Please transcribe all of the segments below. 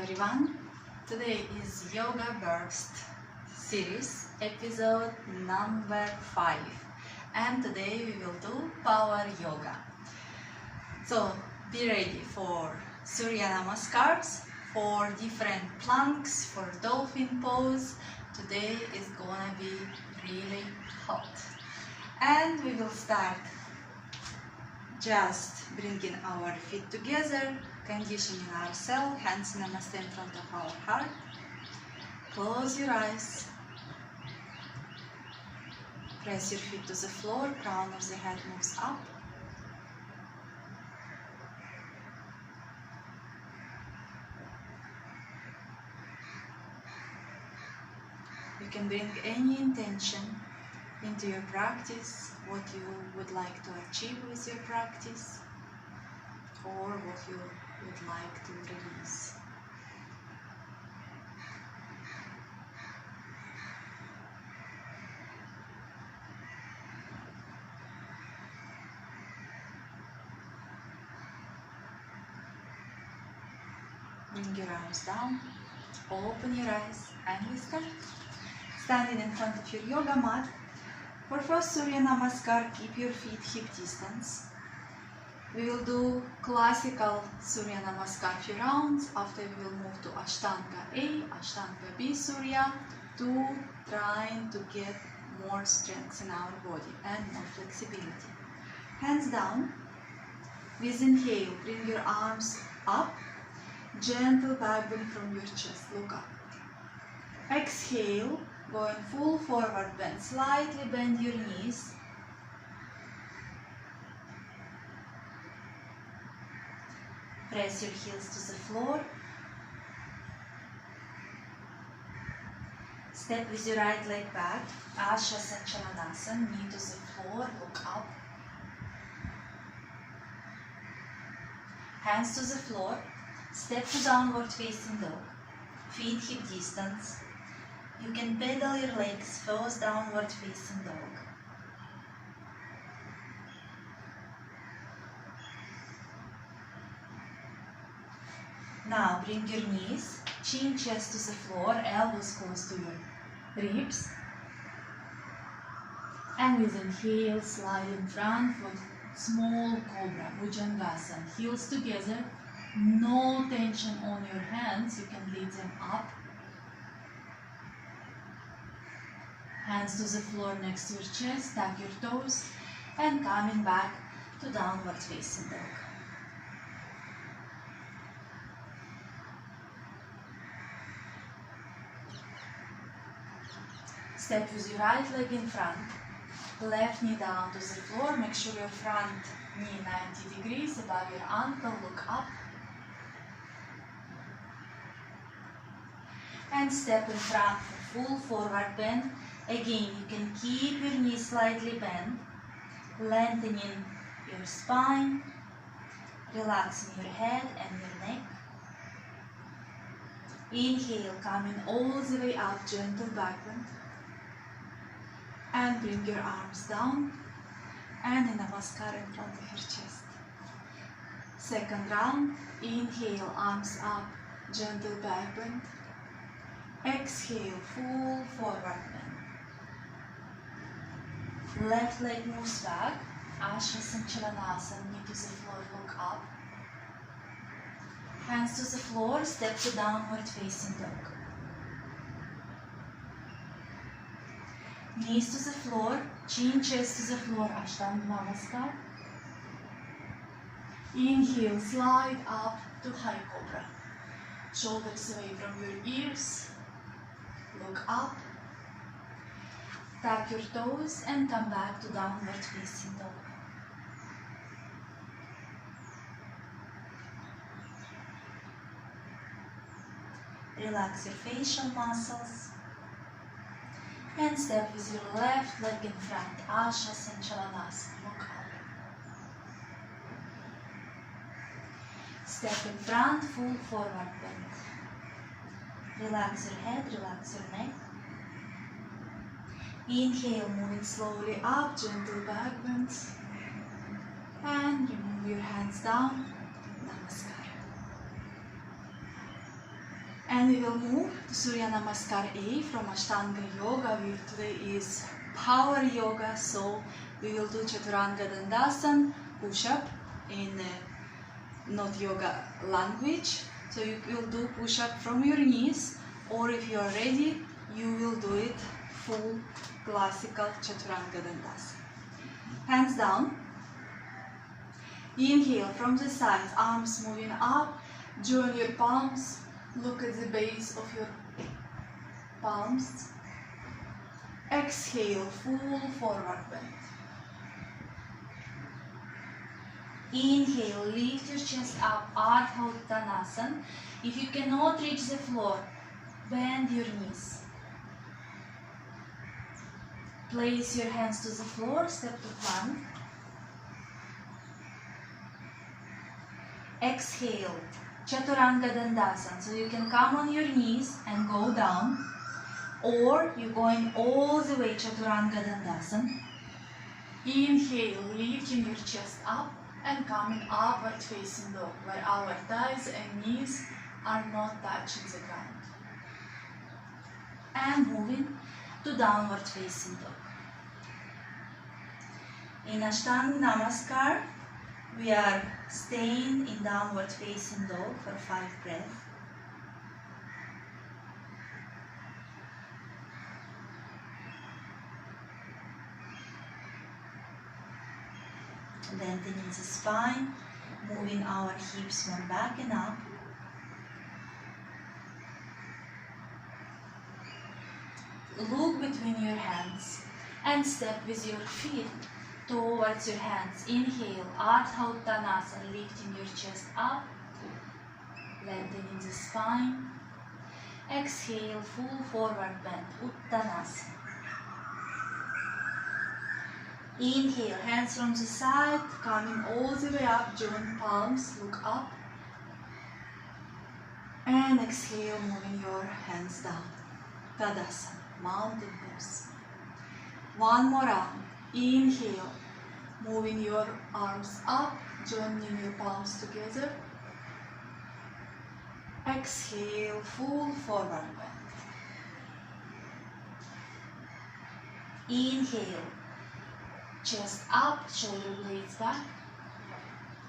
everyone. Today is Yoga Burst series, episode number 5, and today we will do power yoga. So be ready for Surya Namaskars, for different planks, for Dolphin Pose. Today is gonna be really hot. And we will start just bringing our feet together, conditioning ourselves, hands namaste in front of our heart. Close your eyes. Press your feet to the floor, crown of the head moves up. You can bring any intention into your practice, what you would like to achieve with your practice, or what you would like to release. Bring your arms down, open your eyes, and we start. Standing in front of your yoga mat. For first Surya Namaskar, keep your feet hip distance. We will do classical Surya Namaskar few rounds. After we will move to Ashtanga A, Ashtanga B Surya, to trying to get more strength in our body and more flexibility. Hands down. With inhale, bring your arms up. Gentle back bend from your chest, look up. Exhale, going full forward bend. Slightly bend your knees. Press your heels to the floor. Step with your right leg back. Sarvangasan, knee to the floor, look up. Hands to the floor. Step to downward facing dog. Feet hip distance. You can pedal your legs first downward facing dog. Now bring your knees, chin, chest to the floor, elbows close to your ribs. And with inhale, slide in front for small cobra, Bhujangasana. Heels together, no tension on your hands, you can lead them up. Hands to the floor next to your chest, tap your toes, and coming back to downward facing dog. Step with your right leg in front, left knee down to the floor, make sure your front knee 90 degrees above your ankle, look up. And step in front for full forward bend. Again, you can keep your knees slightly bent, lengthening your spine, relaxing your head and your neck. Inhale, coming all the way up, gentle back bend. And bring your arms down and in Namaskar in front of your chest. Second round, inhale, arms up, gentle back bend. Exhale, full forward bend. Left leg moves back, Chatushvadasan, knee to the floor, look up. Hands to the floor, step to downward facing dog. Knees to the floor, chin, chest to the floor, Ashtanga Namaskar. Inhale, slide up to high cobra. Shoulders away from your ears. Look up. Tap your toes and come back to downward facing dog. Relax your facial muscles. And step with your left leg in front, Chatushvadasan, look up. Step in front, full forward bend. Relax your head, relax your neck. Inhale, moving slowly up, gentle back bend. And remove your hands down, Namaskar. And we will move to Surya Namaskar A from Ashtanga Yoga. Today is Power Yoga, so we will do Chaturanga Dandasana, push-up in not yoga language. So you will do push-up from your knees, or if you are ready, you will do it full classical Chaturanga Dandasana. Hands down. Inhale from the sides, arms moving up, join your palms, look at the base of your palms. Exhale, full forward bend. Inhale, lift your chest up, Ardha Uttanasana. If you cannot reach the floor, bend your knees. Place your hands to the floor, step to plank. Exhale, Chaturanga Dandasana. So you can come on your knees and go down, or you're going all the way Chaturanga Dandasana. Inhale, lifting your chest up and coming upward facing dog, where our thighs and knees are not touching the ground. And moving to downward facing dog. In Ashtanga Namaskar, we are staying in downward facing dog for 5 breaths. Lengthening the spine, moving our hips more back and up. Look between your hands and step with your feet towards your hands. Inhale, Ardha Uttanasana, lifting your chest up, lengthening the spine. Exhale, full forward bend, Uttanasana. Inhale, hands from the side, coming all the way up, join palms, look up. And exhale, moving your hands down. Tadasana, mountain pose. One more round. Inhale, moving your arms up, joining your palms together. Exhale, full forward bend. Inhale, chest up, shoulder blades back.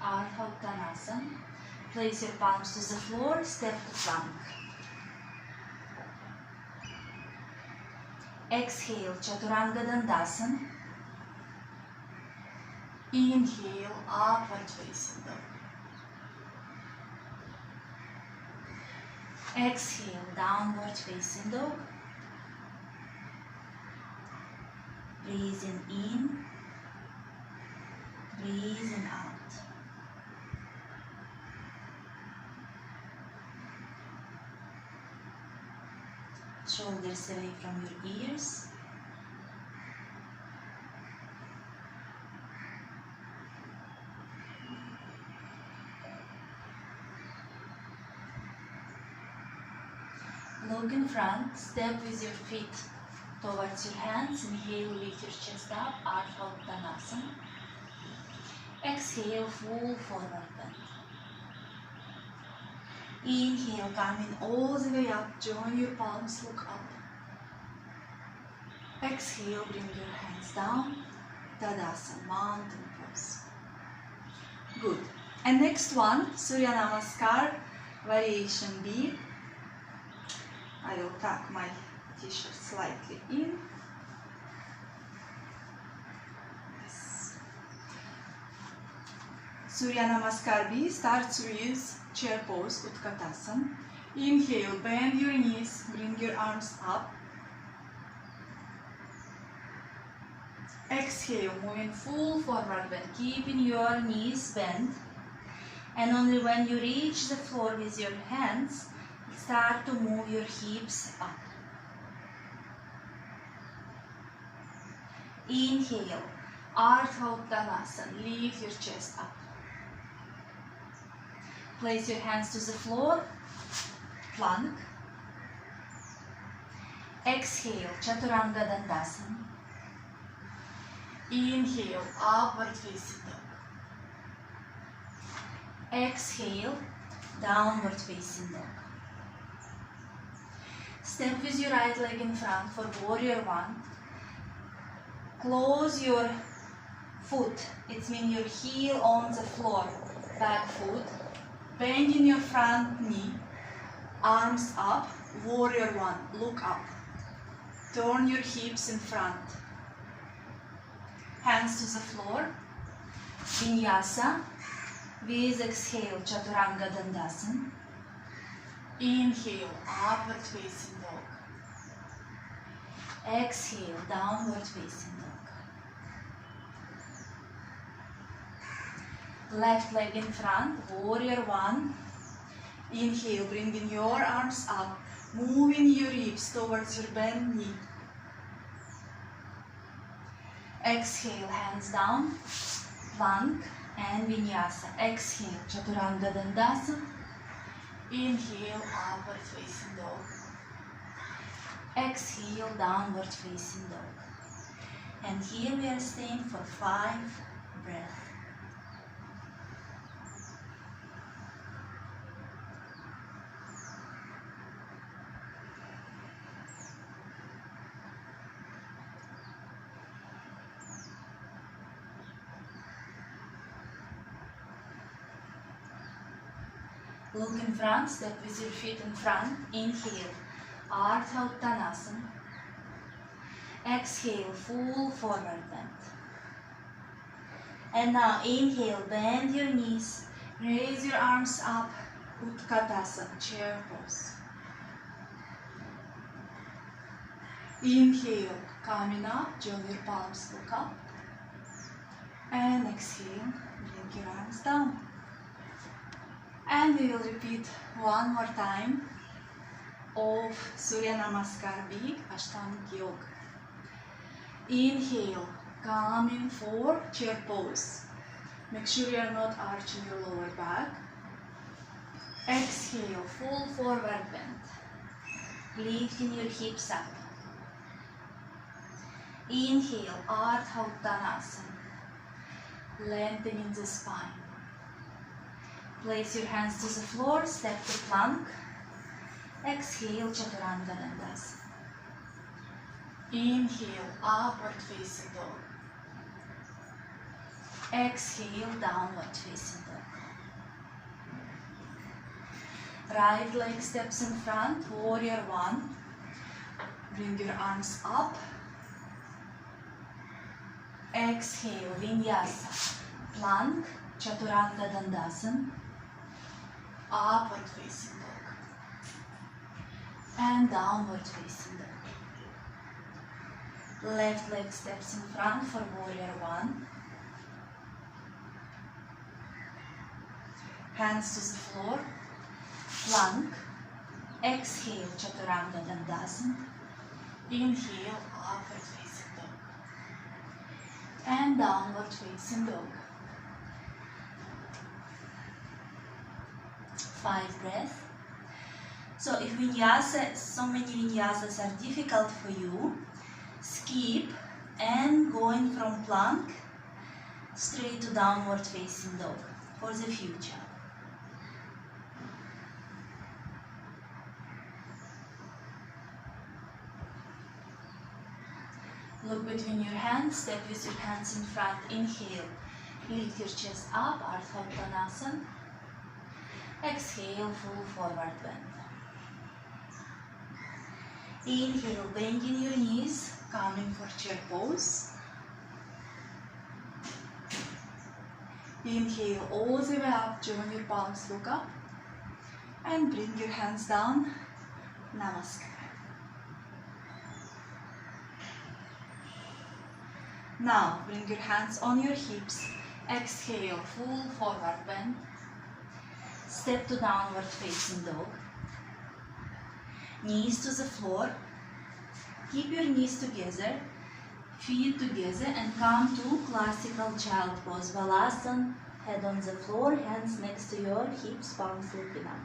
Ardha Uttanasana. Place your palms to the floor, step to plank. Exhale, Chaturanga Dandasana. Inhale, upward facing dog. Exhale, downward facing dog. Breathing in, breathing out. Shoulders away from your ears. Look in front, step with your feet towards your hands. Inhale, lift your chest up, Ardha Uttanasana. Exhale, full forward bend. Inhale, coming all the way up, join your palms, look up. Exhale, bring your hands down, Tadasana, mountain pose. Good. And next one, Surya Namaskar, variation B. I will tuck my t-shirt slightly in. Yes. Surya Namaskar B starts with chair pose, Utkatasana. Inhale, bend your knees, bring your arms up. Exhale, moving full forward bend, keeping your knees bent. And only when you reach the floor with your hands, start to move your hips up. Inhale, Ardha Uttanasana, lift your chest up. Place your hands to the floor, plank. Exhale, Chaturanga Dandasana. Inhale, upward facing dog. Exhale, downward facing dog. Step with your right leg in front for warrior one. Close your foot, it means your heel on the floor, back foot. Bend in your front knee, arms up, warrior one, look up. Turn your hips in front. Hands to the floor. Vinyasa. With exhale, Chaturanga. Inhale, upward facing dog. Exhale, downward facing dog. Left leg in front, warrior one. Inhale, bringing your arms up, moving your hips towards your bent knee. Exhale, hands down, plank and vinyasa. Exhale, Chaturanga Dandasana. Inhale, upward facing dog. Exhale, downward facing dog. And here we are staying for 5 breaths. Look in front, step with your feet in front. Inhale, Ardha Uttanasana. Exhale, full forward bend. And now inhale, bend your knees, raise your arms up, Utkatasana, chair pose. Inhale, coming up, join your palms, look up. And exhale, bring your arms down. And we will repeat one more time of Surya Namaskar, big Ashtanga Yoga. Inhale, coming for chair pose. Make sure you are not arching your lower back. Exhale, full forward bend. Lifting your hips up. Inhale, Ardha Uttanasana. Lengthening the spine. Place your hands to the floor, step to plank. Exhale, Chaturanga Dandasana. Inhale, upward facing dog. Exhale, downward facing dog. Right leg steps in front, warrior one. Bring your arms up. Exhale, Vinyasa. Plank, Chaturanga Dandasana. Upward facing dog. And downward facing dog. Left leg steps in front for warrior one. Hands to the floor. Plank. Exhale, Chaturanga Dandasana. Inhale, upward facing dog. And downward facing dog. 5 breaths. So if so many vinyasas are difficult for you, skip and going from plank straight to downward facing dog for the future. Look between your hands, step with your hands in front, inhale, lift your chest up, Ardha Uttanasana. Exhale, full forward bend. Inhale, bending your knees, coming for chair pose. Inhale, all the way up, join your palms, look up. And bring your hands down, Namaskar. Now, bring your hands on your hips. Exhale, full forward bend. Step to downward facing dog. Knees to the floor. Keep your knees together, feet together, and come to classical child pose. Halasana, head on the floor, hands next to your hips, palms looking up.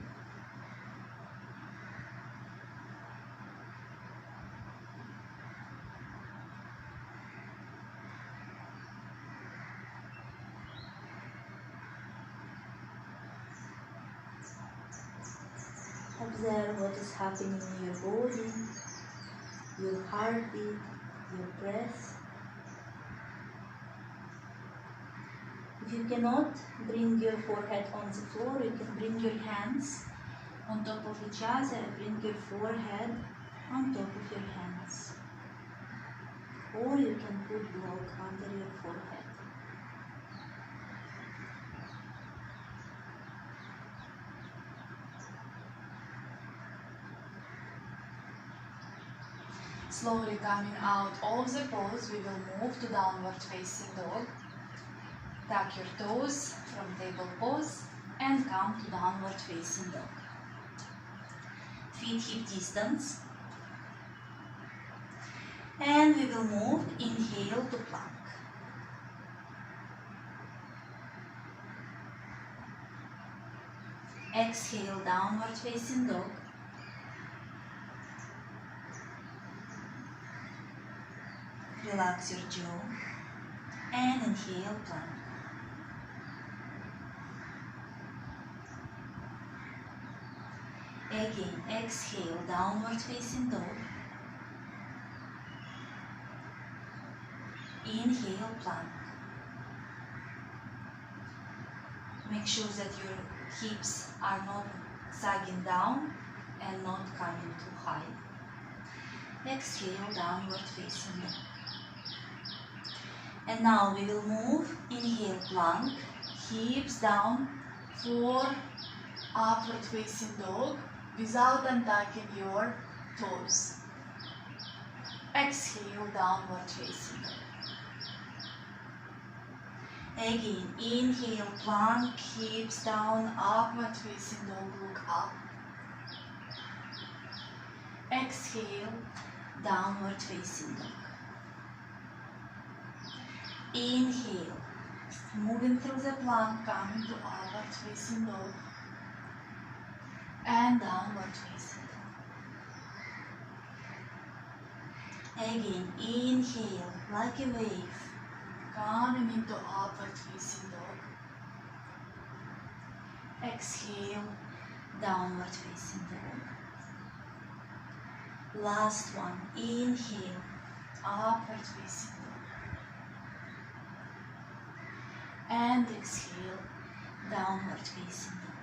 Observe what is happening in your body, your heartbeat, your breath. If you cannot bring your forehead on the floor, you can bring your hands on top of each other and bring your forehead on top of your hands. Or you can put block under your forehead. Slowly coming out of the pose, we will move to downward facing dog. Tuck your toes from table pose and come to downward facing dog. Feet hip distance. And we will move, inhale to plank. Exhale, downward facing dog. Relax your jaw and inhale, plank. Again, exhale, downward facing dog. Inhale, plank. Make sure that your hips are not sagging down and not coming too high. Exhale, downward facing dog. And now we will move, inhale, plank, hips down for upward facing dog without untacking your toes. Exhale, downward facing dog. Again, inhale, plank, hips down, upward facing dog, look up. Exhale, downward facing dog. Inhale, moving through the plank, coming to upward facing dog and downward facing dog. Again, inhale like a wave, coming into upward facing dog. Exhale, downward facing dog. Last one, inhale, upward facing dog. And exhale, downward facing dog.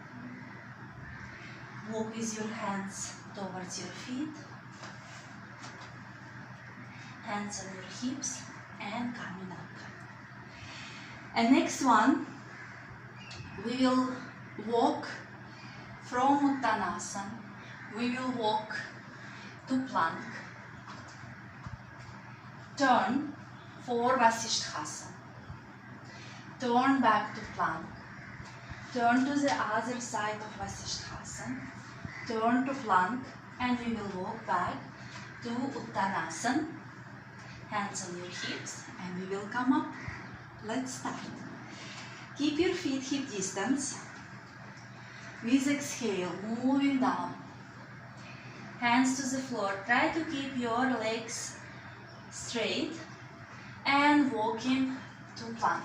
Walk with your hands towards your feet, hands on your hips and coming up. And next one, we will walk from Uttanasana, we will walk to plank, turn for Vasisthasana, turn back to plank, turn to the other side of Vasisthasana, turn to plank, and we will walk back to Uttanasana, hands on your hips, and we will come up. Let's start. Keep your feet hip distance. With exhale, moving down. Hands to the floor. Try to keep your legs straight and walking to plank.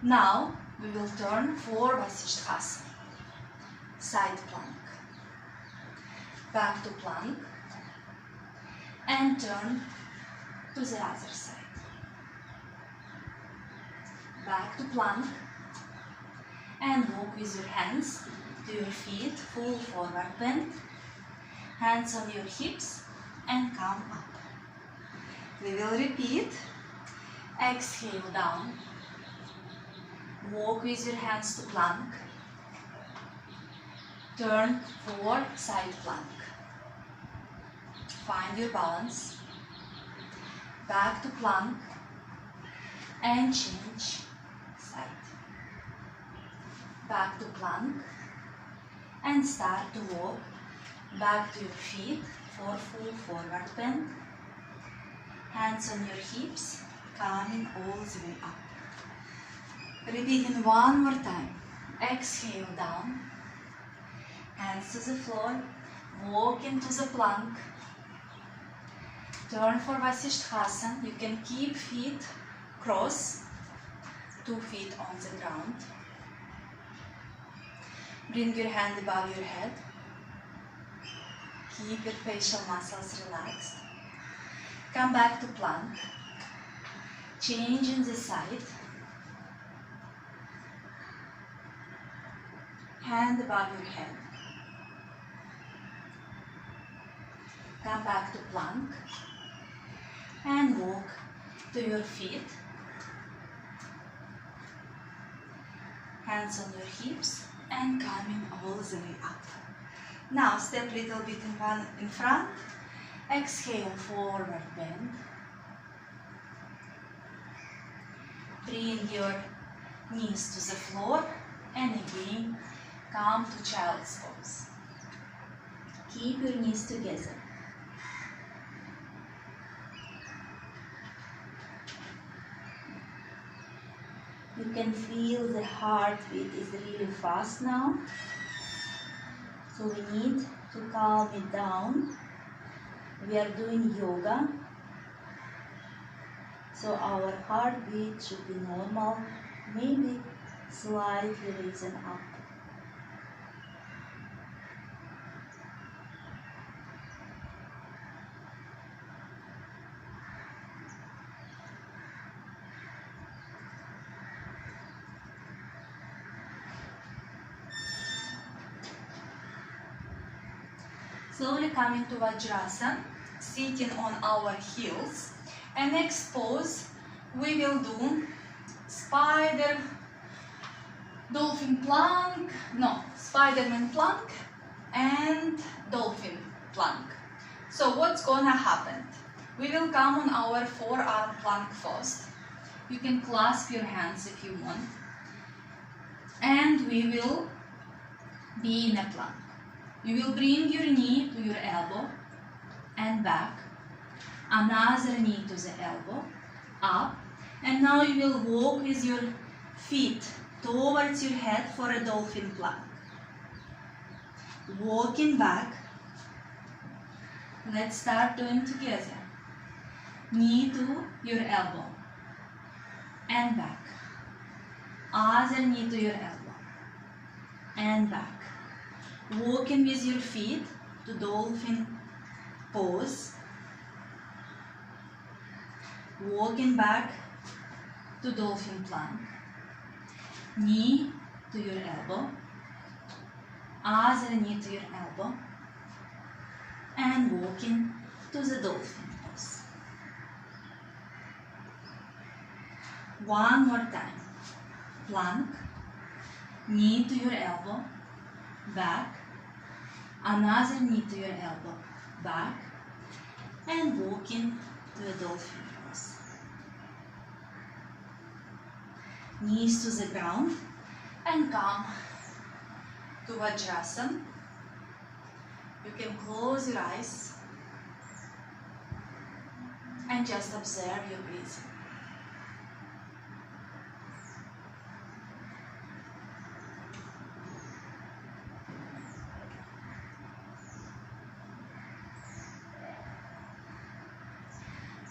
Now we will turn for Vasisthasana. Side plank. Back to plank and turn to the other side. Back to plank and walk with your hands to your feet, full forward bend, hands on your hips and come up. We will repeat. Exhale down, walk with your hands to plank, turn for side plank, find your balance, back to plank and change side. Back to plank and start to walk back to your feet for full forward bend. Hands on your hips, coming all the way up. Repeating one more time. Exhale down, hands to the floor, walk into the plank. Turn for Vasisthasana. You can keep feet cross, 2 feet on the ground. Bring your hand above your head. Keep your facial muscles relaxed. Come back to plank. Change in the side. Hand above your head. Come back to plank. And walk to your feet. Hands on your hips and coming all the way up. Now step a little bit in front. Exhale, forward bend. Bring your knees to the floor and again come to child's pose. Keep your knees together. You can feel the heartbeat is really fast now. So we need to calm it down. We are doing yoga. So our heartbeat should be normal, maybe slightly risen up. Slowly coming to Vajrasan, sitting on our heels. And next pose, we will do spider, dolphin plank, no, Spider-Man plank and dolphin plank. So what's gonna happen? We will come on our forearm plank first. You can clasp your hands if you want. And we will be in a plank. You will bring your knee to your elbow and back, another knee to the elbow, up, and now you will walk with your feet towards your head for a dolphin plank. Walking back, let's start doing together. Knee to your elbow and back, other knee to your elbow and back. Walking with your feet to dolphin pose. Walking back to dolphin plank. Knee to your elbow. Other knee to your elbow. And walking to the dolphin pose. One more time. Plank. Knee to your elbow. Back. Another knee to your elbow, back, and walking to a dolphin pose. Knees to the ground and come to Vajrasan. You can close your eyes and just observe your breathing.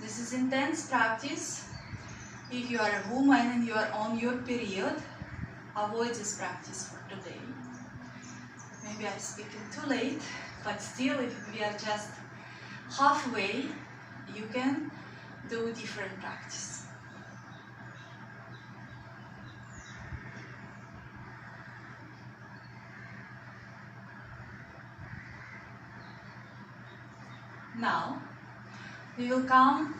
This is intense practice. If you are a woman and you are on your period, avoid this practice for today. Maybe I'm speaking too late, but still, if we are just halfway, you can do different practice. Now, we will come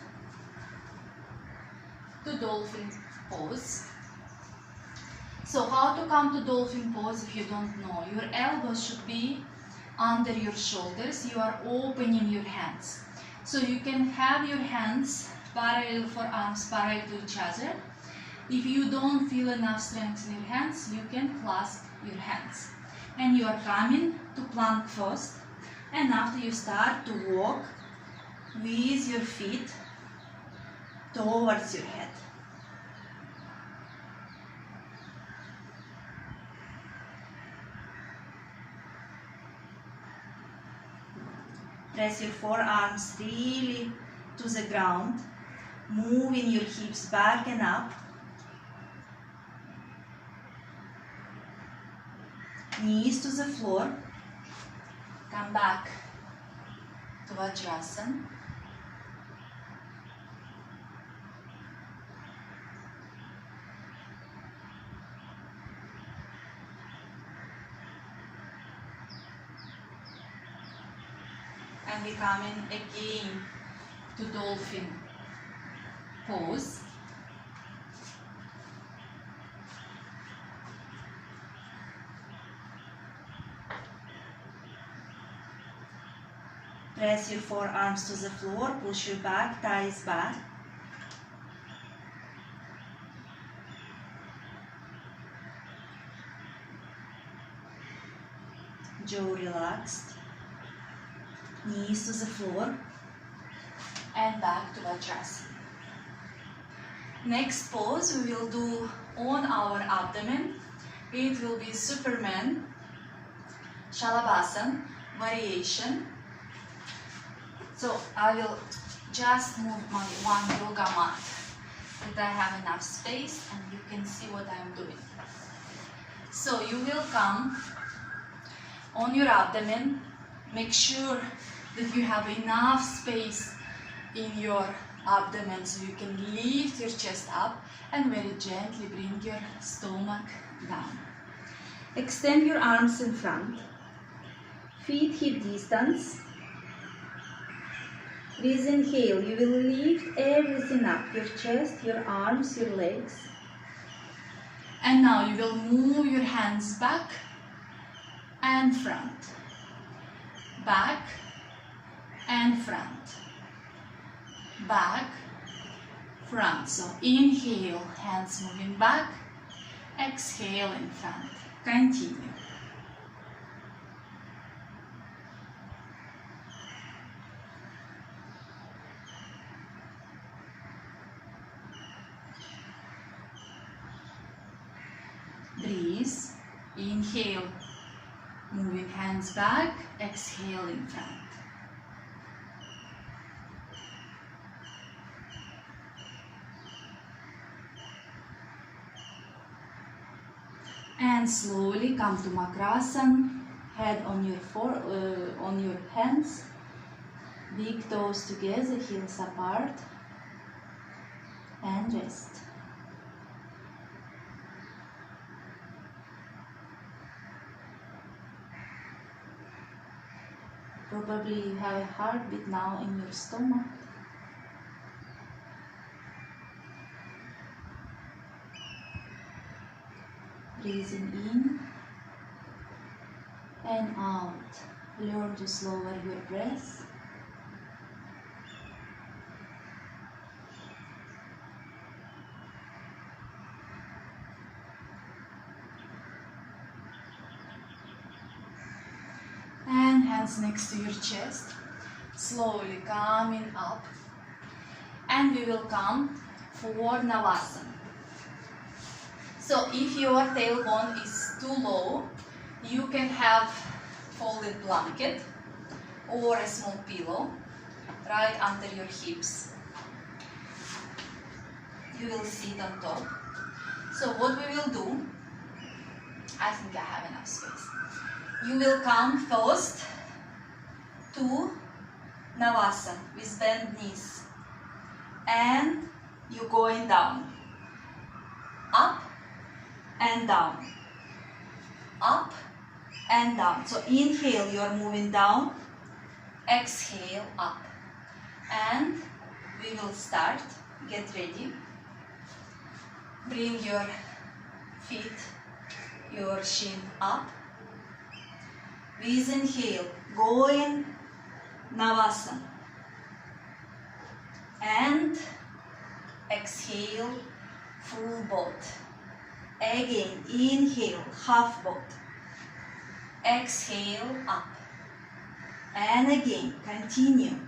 to dolphin pose. So how to come to dolphin pose if you don't know? Your elbows should be under your shoulders. You are opening your hands. So you can have your hands parallel for arms parallel to each other. If you don't feel enough strength in your hands, you can clasp your hands. And you are coming to plank first. And after you start to walk with your feet towards your head. Press your forearms really to the ground, moving your hips back and up. Knees to the floor. Come back to Vajrasan. And we come in again to Dolphin Pose. Press your forearms to the floor, push your back, thighs back. Jaw relaxed. Knees to the floor. And back to Vajrasan. Next pose we will do on our abdomen. It will be Superman, Shalabhasan, variation. So I will just move my one yoga mat that I have enough space and you can see what I am doing. So you will come on your abdomen. Make sure that you have enough space in your abdomen so you can lift your chest up and very gently bring your stomach down. Extend your arms in front. Feet hip distance. With inhale, you will lift everything up, your chest, your arms, your legs. And now you will move your hands back and front. Back and front. Back, front. So inhale, hands moving back. Exhale in front. Continue. Breathe. Inhale, moving hands back. Exhale in front. And slowly come to Makrasan. Head on your hands. Big toes together, heels apart. And rest. Probably you have a heartbeat now in your stomach. Breathing in and out. Learn to slower your breath. And hands next to your chest. Slowly coming up. And we will come for Navasana. So if your tailbone is too low, you can have folded blanket or a small pillow right under your hips. You will sit on top. So what we will do, I think I have enough space. You will come first to Navasana with bent knees. And you're going down. Up and down. Up and down. So inhale, you are moving down. Exhale, up. And we will start. Get ready. Bring your feet, your shin up. With inhale, go in Navasana. And exhale, full boat. Again, inhale, half boat. Exhale, up. And again, continue.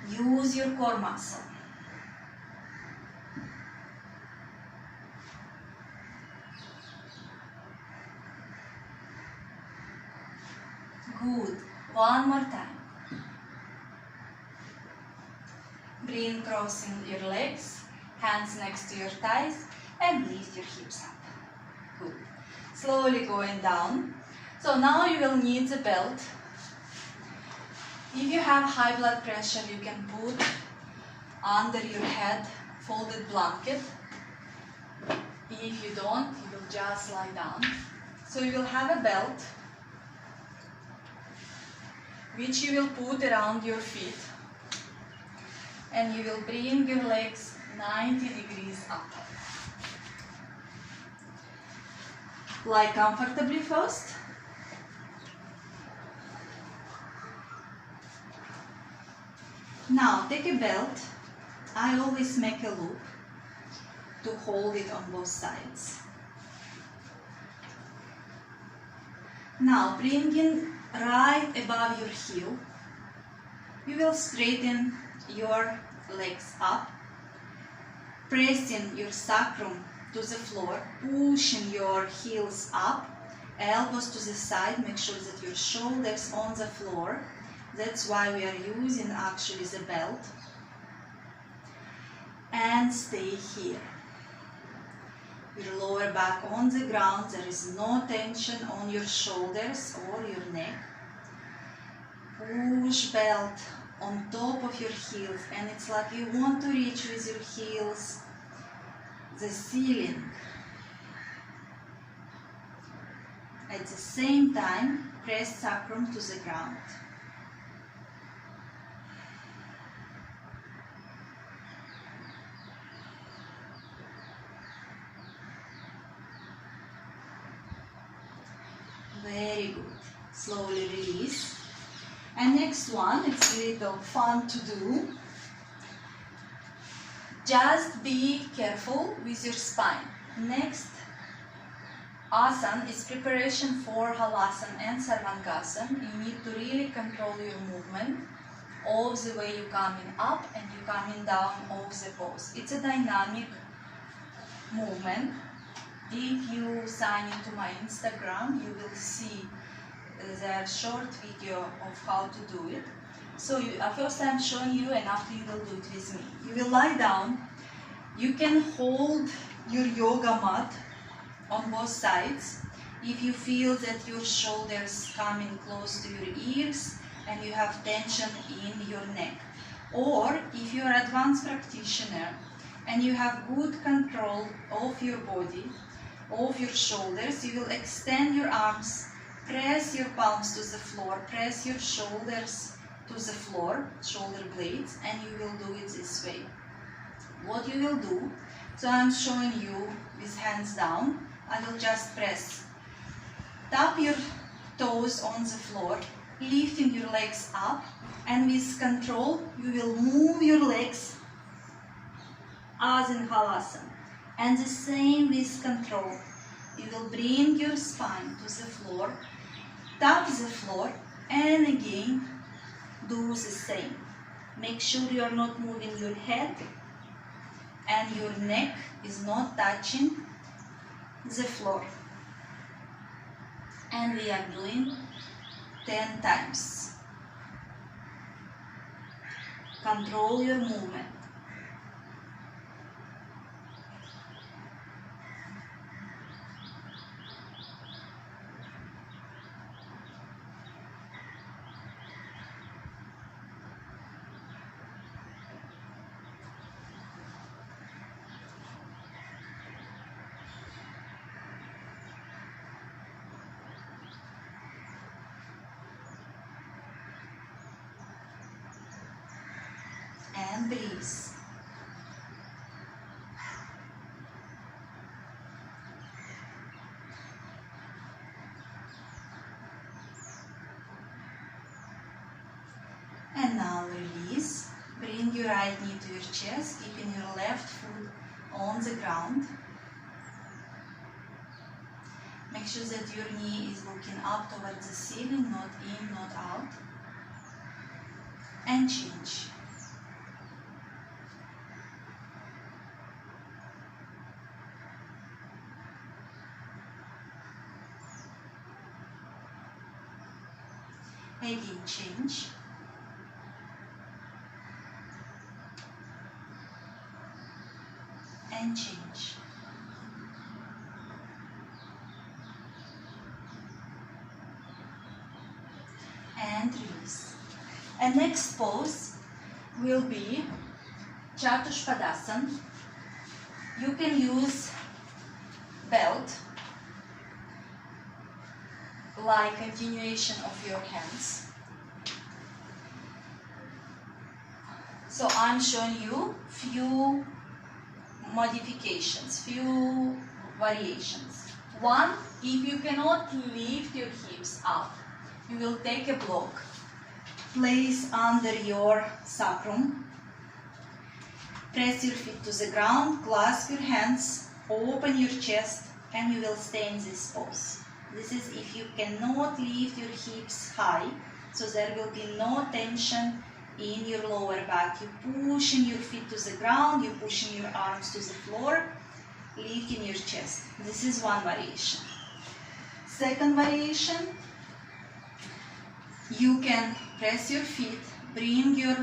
Use your core muscle. Good. One more time. Bring crossing your legs, hands next to your thighs, and lift your hips up. Good. Slowly going down. So now you will need the belt. If you have high blood pressure, you can put under your head folded blanket. If you don't, you will just lie down. So you will have a belt which you will put around your feet, and you will bring your legs 90 degrees up. Lie comfortably first. Now take a belt. I always make a loop to hold it on both sides. Now bring it right above your heel. You will straighten your legs up, pressing your sacrum to the floor, pushing your heels up, elbows to the side. Make sure that your shoulders on the floor. That's why we are using actually the belt. And stay here. Your lower back on the ground. There is no tension on your shoulders or your neck. Push belt on top of your heels, and it's like you want to reach with your heels the ceiling. At the same time, press sacrum to the ground. Very good. Slowly release. And next one, it's a little fun to do. Just be careful with your spine. Next asana is preparation for Halasana and Sarvangasan. You need to really control your movement of the way you're coming up and you're coming down of the pose. It's a dynamic movement. If you sign into my Instagram, you will see the short video of how to do it. So first I'm showing you, and after you will do it with me. You will lie down. You can hold your yoga mat on both sides. If you feel that your shoulders coming close to your ears and you have tension in your neck. Or if you're an advanced practitioner and you have good control of your body, of your shoulders, you will extend your arms, press your palms to the floor, press your shoulders to the floor, shoulder blades, and you will do it this way. What you will do, so I'm showing you with hands down, I will just press. Tap your toes on the floor, lifting your legs up, and with control, you will move your legs as in Halasana. And the same with control. You will bring your spine to the floor, tap the floor, and again do the same. Make sure you are not moving your head and your neck is not touching the floor. And we are doing 10 times. Control your movement. And breathe. And now release. Bring your right knee to your chest, keeping your left foot on the ground. Make sure that your knee is looking up towards the ceiling, not in, not out. And change. Again, change. And change. and release. And next pose will be Chatushvadasan. You can use belt like continuation of your hands. So I'm showing you few modifications, few variations. One, if you cannot lift your hips up, you will take a block, place under your sacrum, press your feet to the ground, clasp your hands, open your chest, and you will stay in this pose. This is if you cannot lift your hips high, so there will be no tension in your lower back. You're pushing your feet to the ground, you're pushing your arms to the floor, lifting your chest. This is one variation. Second variation, you can press your feet, bring your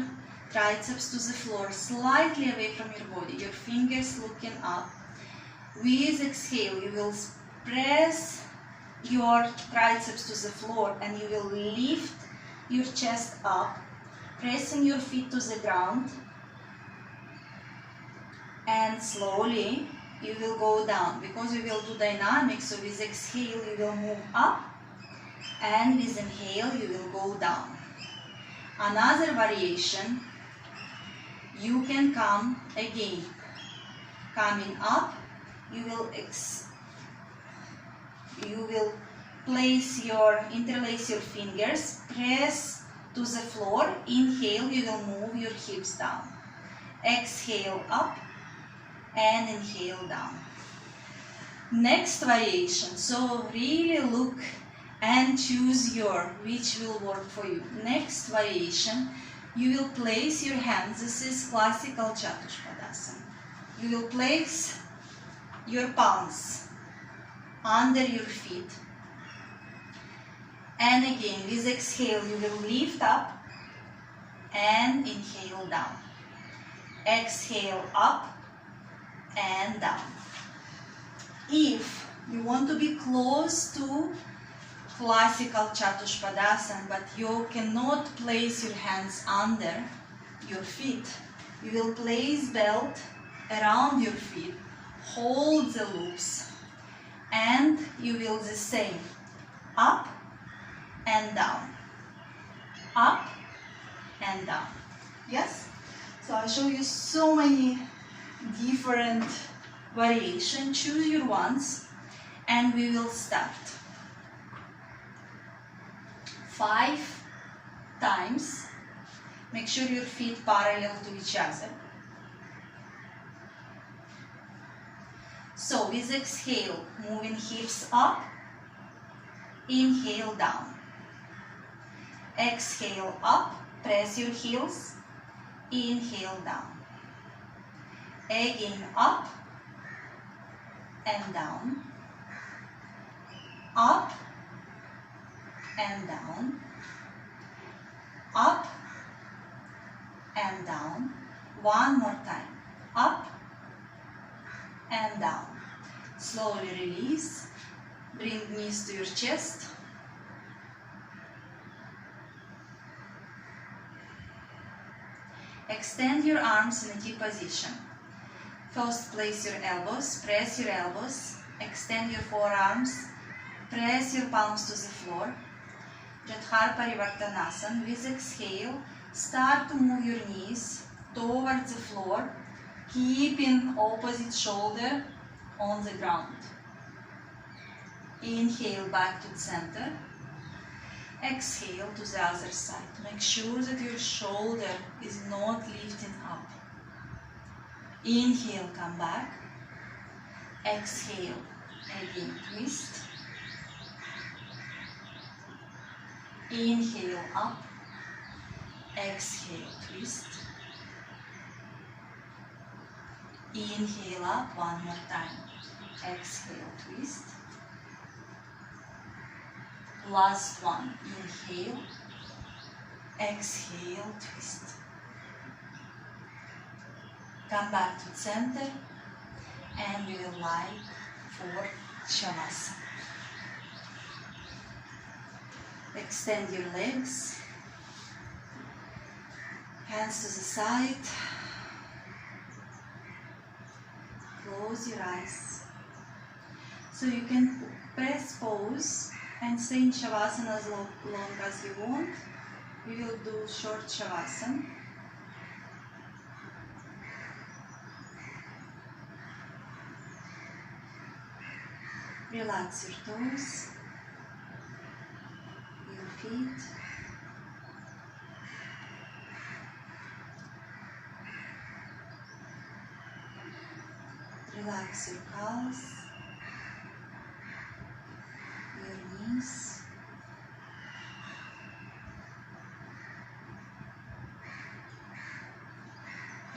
triceps to the floor, slightly away from your body, your fingers looking up. With exhale, you will press your triceps to the floor and you will lift your chest up, pressing your feet to the ground, and slowly you will go down because you will do dynamics. So with exhale you will move up and with inhale you will go down. Another variation, you can come again, coming up, you will interlace your fingers, press to the floor, inhale, you will move your hips down. Exhale up and inhale down. Next variation, so really look and choose which will work for you. Next variation, you will place your hands, this is classical Chatushvadasan. You will place your palms under your feet. And again, with exhale, you will lift up and inhale down. Exhale up and down. If you want to be close to classical Chatushvadasan, but you cannot place your hands under your feet, you will place belt around your feet, hold the loops, and you will the same, up and down, up and down. Yes? So I'll show you so many different variations. Choose your ones and we will start. 5 times. Make sure your feet parallel to each other. So with exhale, moving hips up, inhale down. Exhale up, press your heels, inhale down. Again up and down, up and down, up and down. One more time, up and down. Slowly release, bring knees to your chest. Extend your arms in a T position. First place your elbows, press your elbows, extend your forearms, press your palms to the floor. Jadhar Parivartanasan. With exhale, start to move your knees towards the floor, keeping opposite shoulder on the ground. Inhale back to the center. Exhale to the other side. Make sure that your shoulder is not lifting up. Inhale, come back. Exhale, again twist. Inhale up. Exhale, twist. Inhale up one more time. Exhale, twist. Last one. Inhale. Exhale, twist. Come back to center and we will lie for Shavasana. Extend your legs, hands to the side, close your eyes. So you can press pause and stay in Shavasana as long as you want. We will do short Shavasana. Relax your toes, your feet. Relax your calves, your knees.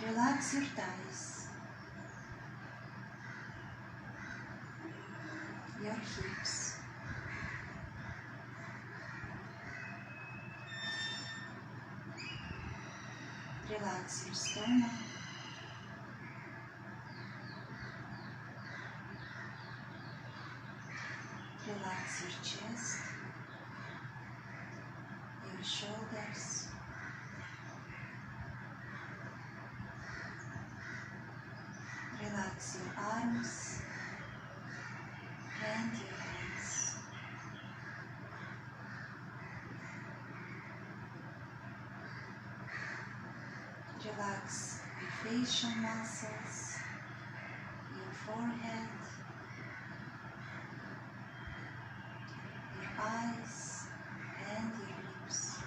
Relax your thighs, your hips. Relax your stomach. Relax your chest, your shoulders. Relax your arms and your hands. Relax your facial muscles, your forehead, your eyes and your lips.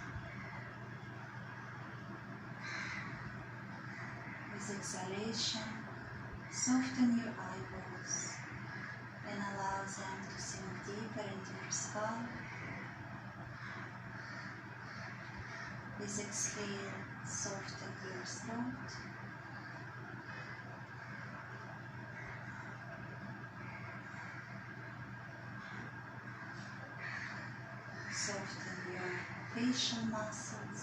With exhalation, soften your eyebrows and allow them to sink deeper into your skull. With exhale, soften your throat. Soften your facial muscles.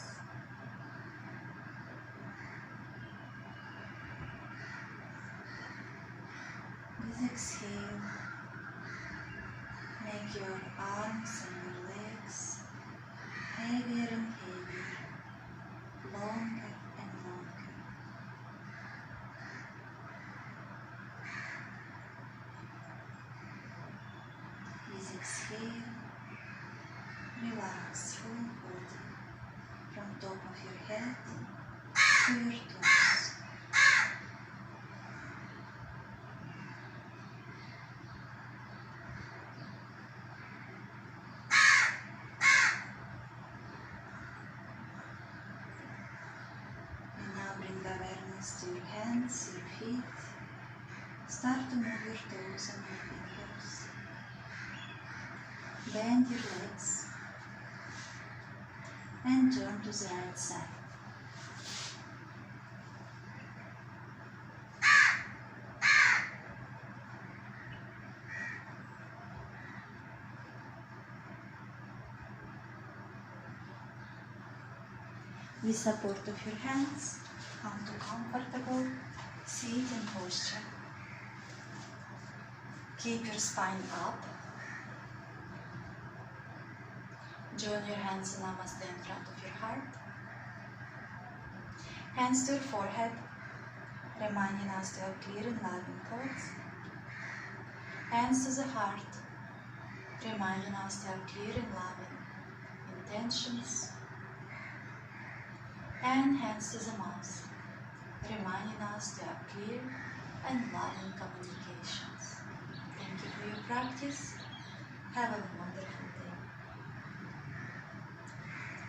With exhale, make your arms and your legs heavier and heavier, longer and longer. With exhale, relax full body from top of your head to your toes. To your hands, your feet. Start to move your toes and your fingers. Bend your legs and turn to the right side. With support of your hands, come to comfortable seated posture. Keep your spine up. Join your hands in Namaste in front of your heart. Hands to your forehead, reminding us to have clear and loving thoughts. Hands to the heart, reminding us to have clear and loving intentions. And hands to the mouth, reminding us to have clear and loving communications. Thank you for your practice. Have a wonderful day.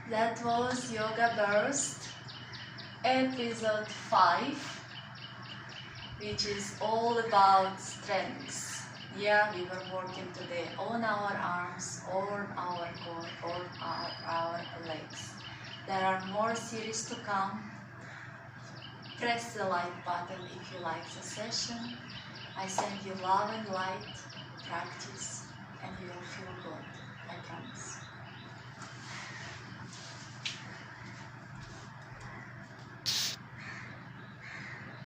That was Yoga Burst, episode 5, which is all about strengths. Yeah, we were working today on our arms, on our core, on our legs. There are more series to come. Press the like button if you like the session. I send you love and light, practice, and you will feel good, I promise.